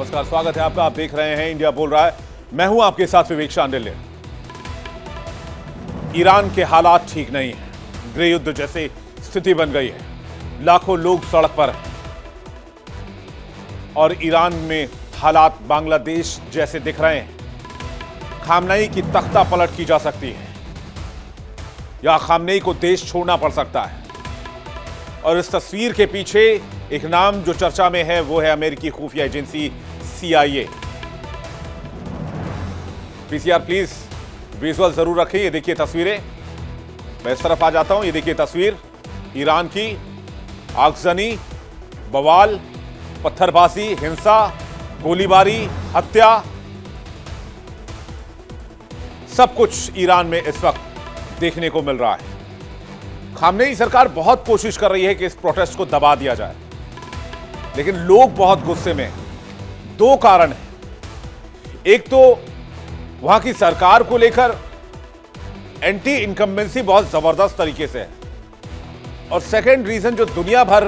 नमस्कार, स्वागत है आपका। आप देख रहे हैं इंडिया बोल रहा है। मैं हूं आपके साथ विवेक शांडिल्य। ईरान के हालात ठीक नहीं है, गृह युद्ध जैसी स्थिति बन गई है, लाखों लोग सड़क पर हैं और ईरान में हालात बांग्लादेश जैसे दिख रहे हैं। खामनेई की तख्ता पलट की जा सकती है या खामनेई को देश छोड़ना पड़ सकता है। और इस तस्वीर के पीछे एक नाम जो चर्चा में है वो है अमेरिकी खुफिया agency CIA। PCR please visual जरूर रखें। ये देखिए तस्वीरें, मैं इस तरफ आ जाता हूं। ये देखिए तस्वीर ईरान की, आगजनी, बवाल, पत्थरबाजी, हिंसा, गोलीबारी, हत्या, सब कुछ ईरान में इस वक्त देखने को मिल रहा है। खामनेई सरकार बहुत कोशिश कर रही है कि इस प्रोटेस्ट को दबा दिया जाए, लेकिन लोग बहुत गुस्से में हैं। दो कारण हैं। एक तो वहां की सरकार को लेकर एंटी इनकम्बेंसी बहुत जबरदस्त तरीके से है, और सेकंड रीजन जो दुनिया भर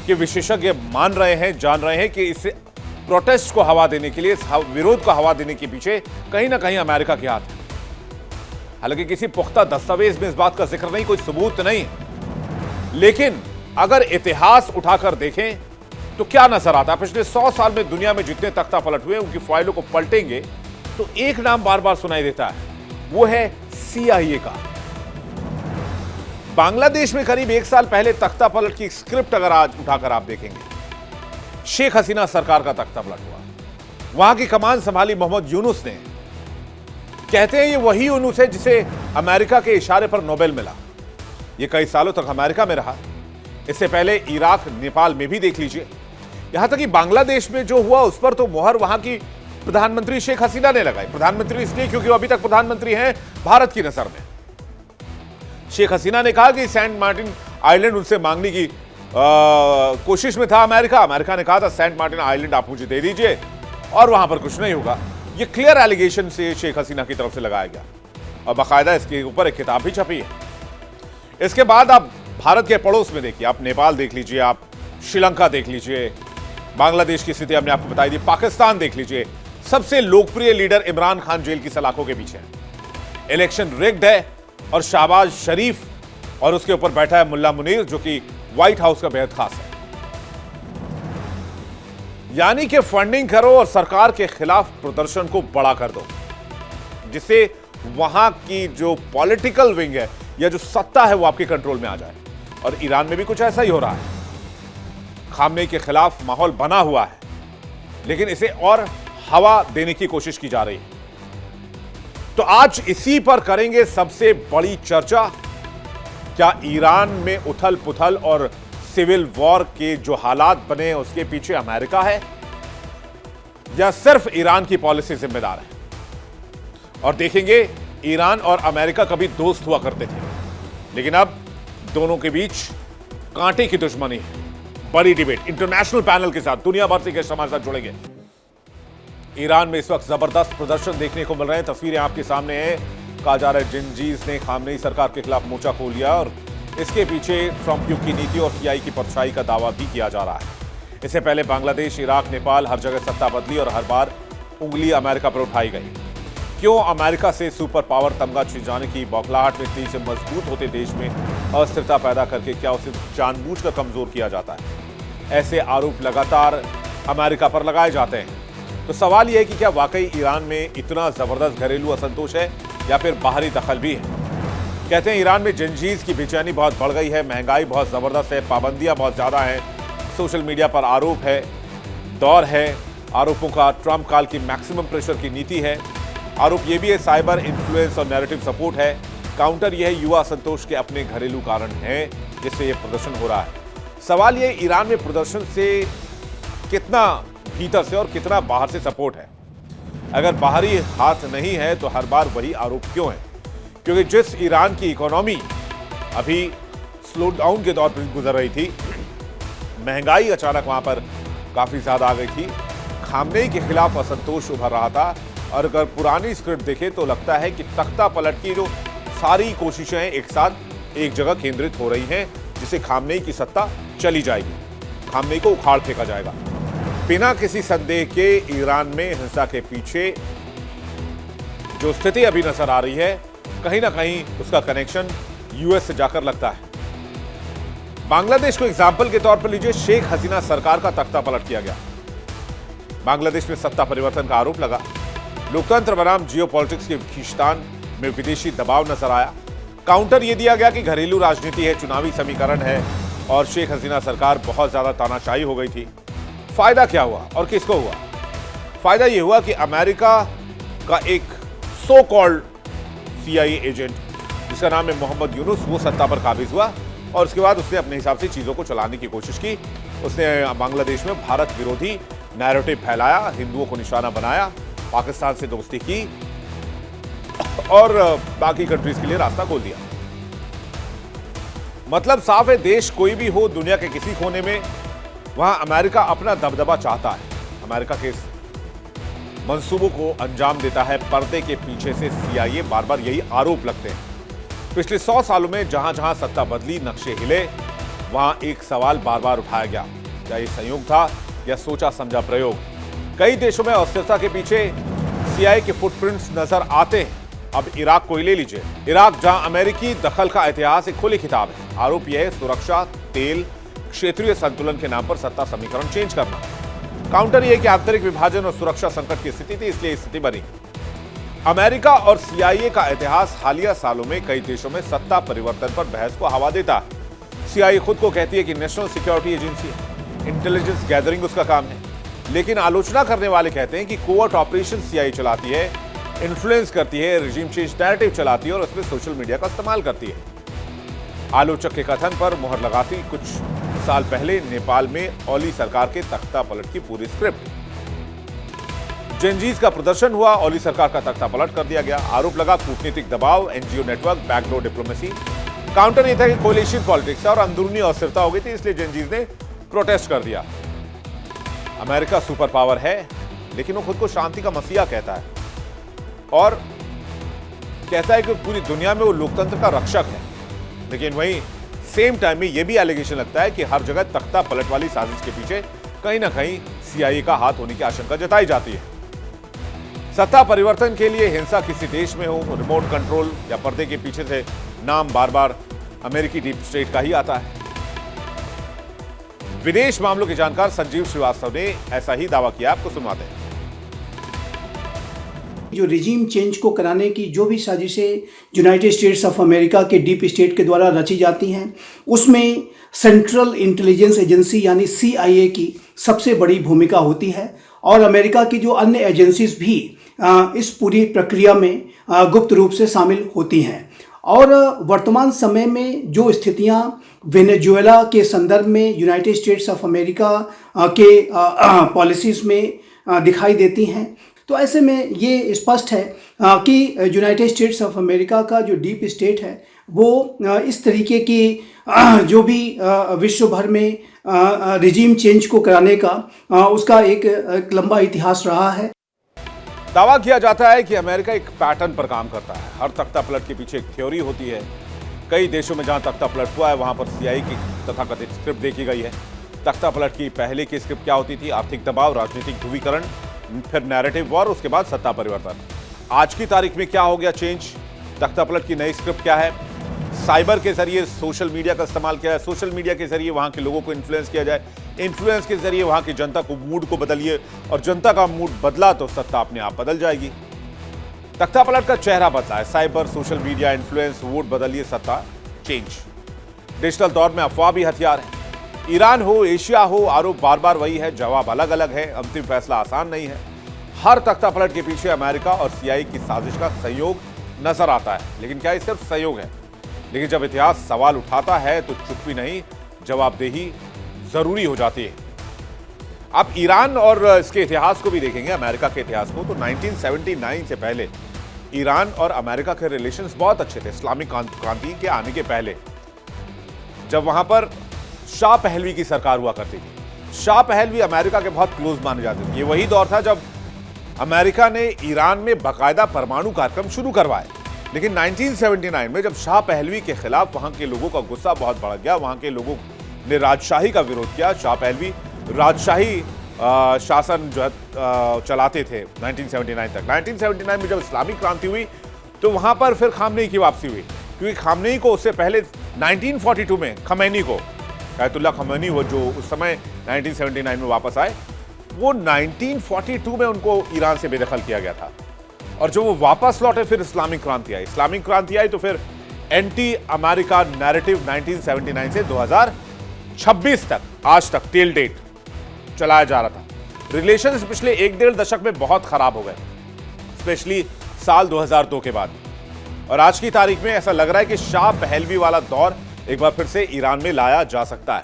के विशेषज्ञ मान रहे हैं, जान रहे हैं कि इस प्रोटेस्ट को हवा देने के लिए, इस विरोध को हवा देने के पीछे कहीं ना कहीं अमेरिका के हाथ है। हालांकि किसी पुख्ता दस्तावेज में इस बात का जिक्र नहीं, कोई सबूत नहीं है, लेकिन अगर इतिहास उठाकर देखें तो क्या नजर आता है। पिछले 100 साल में दुनिया में जितने तख्ता पलट हुए, उनकी फाइलों को पलटेंगे तो एक नाम बार बार सुनाई देता है, वो है CIA का। बांग्लादेश में करीब 1 साल पहले तख्ता पलट की स्क्रिप्ट अगर आज उठाकर आप देखेंगे, शेख हसीना सरकार का तख्ता पलट हुआ। वहां की कमान संभाली मोहम्मद यूनुस ने। कहते हैं ये वही यूनुस है जिसे अमेरिका के इशारे पर नोबेल मिला। ये कई सालों तक अमेरिका में रहा। इससे पहले इराक, नेपाल में भी देख लीजिए। यहां तक कि बांग्लादेश में जो हुआ उस पर तो मोहर वहां की प्रधानमंत्री शेख हसीना ने लगाई। प्रधानमंत्री इसलिए क्योंकि वो अभी तक प्रधानमंत्री हैं भारत की नजर में। शेख हसीना ने कहा कि सेंट मार्टिन आइलैंड उनसे मांगने की कोशिश में था अमेरिका। अमेरिका ने कहा था सेंट मार्टिन आइलैंड आप मुझे दे दीजिए और वहां पर कुछ नहीं होगा। ये क्लियर एलिगेशन से शेख हसीना की तरफ से लगाया गया और बाकायदा इसके ऊपर एक किताब भी छपी है। इसके बाद आप भारत के पड़ोस में देखिए, आप नेपाल देख लीजिए, आप श्रीलंका देख लीजिए, बांग्लादेश की स्थिति हमने आपको बताई दी, पाकिस्तान देख लीजिए। सबसे लोकप्रिय लीडर इमरान खान जेल की सलाखों के पीछे है। इलेक्शन रिग्ड है और शहबाज शरीफ और उसके ऊपर बैठा है मुल्ला मुनीर, जो कि व्हाइट हाउस का बेहद खास है। यानी कि फंडिंग करो और सरकार के खिलाफ प्रदर्शन को बड़ा कर दो, जिससे वहां की जो पॉलिटिकल विंग है या जो सत्ता है वो आपके कंट्रोल में आ जाए। और ईरान में भी कुछ ऐसा ही हो रहा है। खामनेई के खिलाफ माहौल बना हुआ है, लेकिन इसे और हवा देने की कोशिश की जा रही है। तो आज इसी पर करेंगे सबसे बड़ी चर्चा। क्या ईरान में उथल पुथल और सिविल वॉर के जो हालात बने हैं उसके पीछे अमेरिका है, या सिर्फ ईरान की पॉलिसी जिम्मेदार है। और देखेंगे ईरान और अमेरिका कभी दोस्त हुआ करते थे, लेकिन अब दोनों के बीच कांटे की दुश्मनी है। बड़ी डिबेट इंटरनेशनल पैनल के साथ, दुनिया भर से गेस्ट हमारे साथ जुड़ेंगे। ईरान में इस वक्त जबरदस्त प्रदर्शन देखने को मिल रहे हैं। तस्वीरें आपके सामने हैं। कहा जा रहा है जिंजीज ने खामनेई सरकार के खिलाफ मोर्चा खोल लिया और इसके पीछे ट्रंप युग की नीति और CIA की परछाई का दावा भी किया जा रहा है। इससे पहले बांग्लादेश, इराक, नेपाल, हर जगह सत्ता बदली और हर बार उंगली अमेरिका पर उठाई गई। क्यों अमेरिका से सुपर पावर तमगा छिपाने की बौखलाहट में तेजी से मजबूत होते देश में अस्थिरता पैदा करके क्या उसे जानबूझकर कमजोर किया जाता है? ऐसे आरोप लगातार अमेरिका पर लगाए जाते हैं। तो सवाल यह है कि क्या वाकई ईरान में इतना जबरदस्त घरेलू असंतोष है या फिर बाहरी दखल भी है? कहते हैं ईरान में जिंजीज की बेचैनी बहुत बढ़ गई है, महंगाई बहुत जबरदस्त है, पाबंदियां बहुत ज्यादा हैं, सोशल मीडिया पर आरोप है, दौर है आरोपों का, ट्रंप काल की मैक्सिमम प्रेशर की नीति है। आरोप यह भी है साइबर इन्फ्लुएंस और नैरेटिव सपोर्ट है। काउंटर यह है युवा असंतोष के अपने घरेलू कारण हैं जिससे यह प्रदर्शन हो रहा है। सवाल यह ईरान में प्रदर्शन से कितना भीतर से और कितना बाहर से सपोर्ट है। अगर बाहरी हाथ नहीं है तो हर बार वही आरोप क्यों है? क्योंकि जिस ईरान की इकोनॉमी अभी स्लो डाउन के दौर पर गुजर रही थी, महंगाई अचानक वहां पर काफी ज्यादा आ गई थी, खामनेई के खिलाफ असंतोष उभर रहा था। और अगर पुरानी स्क्रिप्ट देखें तो लगता है कि तख्ता पलट की जो सारी कोशिशें एक साथ एक जगह केंद्रित हो रही हैं, जिसे खामनेई की सत्ता चली जाएगी, खामनेई को उखाड़ फेंका जाएगा। बिना किसी संदेह के ईरान में हिंसा के पीछे जो स्थिति अभी नजर आ रही है, कहीं ना कहीं उसका कनेक्शन यूएस से जाकर लगता है। बांग्लादेश को एग्जाम्पल के तौर पर लीजिए। शेख हसीना सरकार का तख्ता पलट किया गया। बांग्लादेश में सत्ता परिवर्तन का आरोप लगा। लोकतंत्र बनाम जियोपॉलिटिक्स के खींचतान में विदेशी दबाव नजर आया। काउंटर यह दिया गया कि घरेलू राजनीति है, चुनावी समीकरण है और शेख हसीना सरकार बहुत ज्यादा तानाशाही हो गई थी। फायदा क्या हुआ और किसको हुआ? फायदा यह हुआ कि अमेरिका का एक सो कॉल्ड CIA एजेंट जिसका नाम है मोहम्मद यूनुस, वो सत्ता पर काबिज हुआ और उसके बाद उसने अपने हिसाब से चीजों को चलाने की कोशिश की। उसने बांग्लादेश में भारत विरोधी नैरेटिव फैलाया, हिंदुओं को निशाना बनाया, पाकिस्तान से दोस्ती की और बाकी कंट्रीज के लिए रास्ता खोल दिया। मतलब साफ है, देश कोई भी हो दुनिया के किसी कोने में, वहां अमेरिका अपना दबदबा चाहता है। अमेरिका के मंसूबों को अंजाम देता है पर्दे के पीछे से CIA। बार बार यही आरोप लगते हैं। पिछले 100 सालों में जहां जहां सत्ता बदली, नक्शे हिले, वहां एक सवाल बार बार उठाया गया, क्या यह संयोग था या सोचा समझा प्रयोग? कई देशों में अस्थिरता के पीछे CIA के फुटप्रिंट्स नजर आते हैं। अब इराक को ही ले लीजिए। इराक जहां अमेरिकी दखल का इतिहास एक खुली किताब है। आरोप यह है सुरक्षा, तेल, क्षेत्रीय संतुलन के नाम पर सत्ता समीकरण चेंज करना। काउंटर यह कि आंतरिक विभाजन और सुरक्षा संकट की स्थिति थी, इसलिए स्थिति बनी। अमेरिका और CIA का इतिहास हालिया सालों में कई देशों में सत्ता परिवर्तन पर बहस को हवा देता है। CIA खुद को कहती है कि नेशनल सिक्योरिटी एजेंसी है, इंटेलिजेंस गैदरिंग उसका काम है, लेकिन आलोचना करने वाले कहते हैं कि कोवर्ट ऑपरेशन CIA चलाती है, इन्फ्लुएंस करती है, रिजीम चेंज नैरेटिव चलाती है और उसमें सोशल मीडिया का इस्तेमाल करती है। आलोचक के कथन पर मुहर लगाती कुछ साल पहले नेपाल में ओली सरकार के तख्ता पलट की पूरी स्क्रिप्ट। जेनजीज का प्रदर्शन हुआ, ओली सरकार का तख्ता पलट कर दिया गया। आरोप लगा कूटनीतिक दबाव, NGO network, backdoor diplomacy. Counter यह था कि कोलिशन पॉलिटिक्स और अंदरूनी अस्थिरता हो गई थी, इसलिए जेनजीज ने प्रोटेस्ट कर दिया। अमेरिका सुपर पावर है, लेकिन वो खुद को शांति का मसीहा कहता है और कहता है कि पूरी दुनिया में वो लोकतंत्र का रक्षक है। लेकिन वहीं सेम टाइम में यह भी एलिगेशन लगता है कि हर जगह तख्ता पलट वाली साजिश के पीछे कहीं ना कहीं CIA का हाथ होने की आशंका जताई जाती है। सत्ता परिवर्तन के लिए हिंसा किसी देश में हो, रिमोट कंट्रोल या पर्दे के पीछे से नाम बार बार अमेरिकी डीप स्टेट का ही आता है। विदेश मामलों के जानकार संजीव श्रीवास्तव ने ऐसा ही दावा किया, आपको सुनवाते हैं। जो रिजीम चेंज को कराने की जो भी साजिशें यूनाइटेड स्टेट्स ऑफ अमेरिका के डीप स्टेट के द्वारा रची जाती हैं, उसमें सेंट्रल इंटेलिजेंस एजेंसी यानी CIA की सबसे बड़ी भूमिका होती है और अमेरिका की जो अन्य एजेंसीज भी इस पूरी प्रक्रिया में गुप्त रूप से शामिल होती हैं। और वर्तमान समय में जो स्थितियां वेनेजुएला के संदर्भ में यूनाइटेड स्टेट्स ऑफ अमेरिका के पॉलिसीज़ में दिखाई देती हैं, तो ऐसे में ये स्पष्ट है कि यूनाइटेड स्टेट्स ऑफ अमेरिका का जो डीप स्टेट है वो इस तरीके की जो भी विश्व भर में रिजीम चेंज को कराने का उसका एक लंबा इतिहास रहा है। दावा किया जाता है कि अमेरिका एक पैटर्न पर काम करता है। हर तख्ता पलट के पीछे एक थ्योरी होती है। कई देशों में जहां तख्ता पलट हुआ है वहां पर CIA की तथाकथित स्क्रिप्ट देखी गई है। तख्ता पलट की पहले की स्क्रिप्ट क्या होती थी? आर्थिक दबाव, राजनीतिक ध्रुवीकरण, फिर नैरेटिव वॉर, उसके बाद सत्ता परिवर्तन। आज की तारीख में क्या हो गया चेंज? तख्ता पलट की नई स्क्रिप्ट क्या है? साइबर के जरिए सोशल मीडिया का इस्तेमाल किया है। सोशल मीडिया के जरिए वहां के लोगों को इन्फ्लुएंस किया जाए। इन्फ्लुएंस के जरिए वहां की जनता को मूड को बदलिए और जनता का मूड बदला तो सत्ता अपने आप बदल जाएगी। तख्ता पलट का चेहरा बदला है। Cyber, social media, influence, vote बदलिए, सत्ता चेंज। डिजिटल दौर में अफवाह भी हथियार है। ईरान हो, एशिया हो, आरोप बार बार वही है, जवाब अलग अलग है, अंतिम फैसला आसान नहीं है। हर तख्ता पलट के पीछे अमेरिका और CIA की साजिश का सहयोग नजर आता है। लेकिन क्या ये सिर्फ सहयोग है? लेकिन जब इतिहास सवाल उठाता है तो चुप्पी नहीं, जवाबदेही जरूरी हो जाती है। आप ईरान और इसके इतिहास को भी देखेंगे, अमेरिका के इतिहास को, तो 1979 से पहले ईरान और अमेरिका के रिलेशंस बहुत अच्छे थे। इस्लामिक क्रांति के आने के पहले, जब वहां पर शाह पहलवी की सरकार हुआ करती थी। शाह पहलवी अमेरिका के बहुत क्लोज माने जाते थे। ये वही दौर था जब अमेरिका ने ईरान में बाकायदा परमाणु कार्यक्रम शुरू करवाए। लेकिन 1979 में जब शाह पहलवी के खिलाफ वहां के लोगों का गुस्सा बहुत बढ़ गया, वहां के लोगों ने राजशाही का विरोध किया। शाह पहलवी राजशाही शासन जो है चलाते थे 1979 तक। 1979 में जब इस्लामिक क्रांति हुई तो वहां पर फिर खामनेई की वापसी हुई, क्योंकि खामनेई को उससे पहले 1942 में खमैनी को, आयतुल्लाह खमैनी वो जो उस समय 1979 में वापस आए, वो 1942 में उनको ईरान से बेदखल किया गया था। और जब वो वापस लौटे फिर इस्लामिक क्रांति आई। इस्लामिक क्रांति आई तो फिर एंटी अमेरिका नैरेटिव 1979 से 2026 तक, आज तक टिल डेट चलाया जा रहा था। रिलेशंस पिछले 1-1.5 दशक में बहुत खराब हो गए, स्पेशली साल 2002 के बाद। और आज की तारीख में ऐसा लग रहा है कि शाह पहलवी वाला दौर एक बार फिर से ईरान में लाया जा सकता है।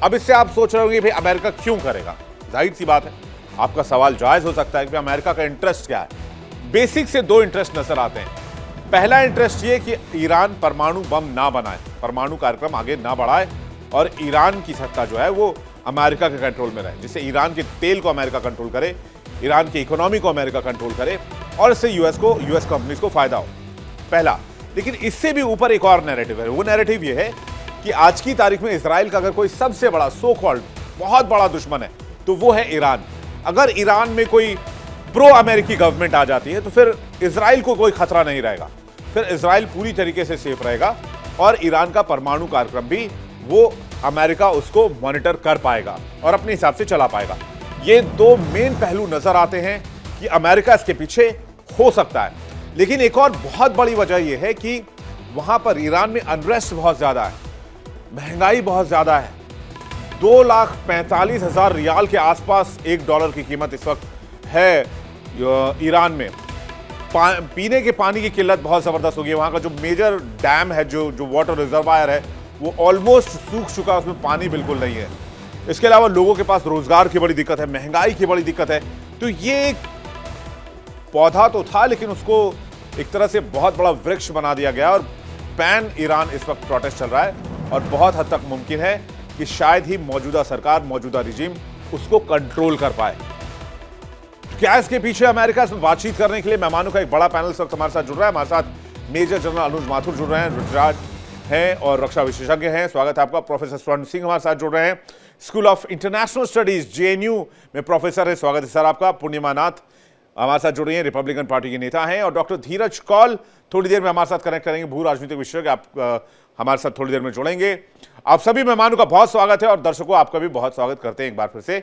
अब इससे आप सोच रहे होंगे भाई अमेरिका क्यों करेगा? जाहिर सी बात है, आपका सवाल जायज हो सकता है कि अमेरिका का इंटरेस्ट क्या है। बेसिक से 2 इंटरेस्ट नजर आते हैं। पहला इंटरेस्ट ये कि ईरान परमाणु बम ना बनाए, परमाणु कार्यक्रम आगे ना बढ़ाए और ईरान की सत्ता जो है वो अमेरिका के कंट्रोल में रहे, जिससे ईरान के तेल को अमेरिका कंट्रोल करे, ईरान की इकोनॉमी को अमेरिका कंट्रोल करे और इससे यूएस कंपनीज को फायदा हो। पहला। लेकिन इससे भी ऊपर एक और नैरेटिव है। वो नैरेटिव ये है कि आज की तारीख में इजराइल का अगर कोई सबसे बड़ा सो कॉल्ड बहुत बड़ा दुश्मन है तो वो है ईरान। अगर ईरान में कोई प्रो अमेरिकी गवर्नमेंट आ जाती है तो फिर इजराइल को कोई खतरा नहीं रहेगा, फिर इजराइल पूरी तरीके से सेफ रहेगा और ईरान का परमाणु कार्यक्रम भी वो अमेरिका उसको मॉनिटर कर पाएगा और अपने हिसाब से चला पाएगा। ये 2 मेन पहलू नजर आते हैं कि अमेरिका इसके पीछे हो सकता है। लेकिन एक और बहुत बड़ी वजह यह है कि वहां पर ईरान में अनरेस्ट बहुत ज्यादा है, महंगाई बहुत ज्यादा है। 2,45,000 रियाल के आसपास $1 की कीमत इस वक्त है ईरान में। पीने के पानी की किल्लत बहुत जबरदस्त हो गई है। वहां का जो मेजर डैम है, जो वाटर रिजर्वायर है, वो ऑलमोस्ट सूख चुका है, उसमें पानी बिल्कुल नहीं है। इसके अलावा लोगों के पास रोजगार की बड़ी दिक्कत है, महंगाई की बड़ी दिक्कत है। तो ये एक पौधा तो था लेकिन उसको एक तरह से बहुत बड़ा वृक्ष बना दिया गया और पैन ईरान इस वक्त प्रोटेस्ट चल रहा है और बहुत हद तक मुमकिन है कि शायद ही मौजूदा सरकार, मौजूदा रिजीम उसको कंट्रोल कर पाए। क्या इसके पीछे अमेरिका से बातचीत करने के लिए मेहमानों का एक बड़ा पैनल इस वक्त हमारे साथ जुड़ रहा है। हमारे साथ मेजर जनरल अनुज माथुर जुड़ रहे हैं, रुद्रराज हैं और रक्षा विशेषज्ञ हैं। स्वागत है आपका। प्रोफेसर स्वर्ण सिंह हमारे साथ जुड़ रहे हैं, school of international studies JNU में प्रोफेसर है। स्वागत है सर आपका। पूर्णिमा नाथ हमारे साथ जुड़ रही हैं, रिपब्लिकन पार्टी के नेता हैं। और डॉक्टर धीरज कौल थोड़ी देर में हमारे साथ कनेक्ट करेंगे, भू राजनीतिक विशेषज्ञ। आप हमारे साथ थोड़ी देर में जुड़ेंगे। आप सभी मेहमानों का बहुत स्वागत है और दर्शकों आपका भी बहुत स्वागत करते हैं एक बार फिर से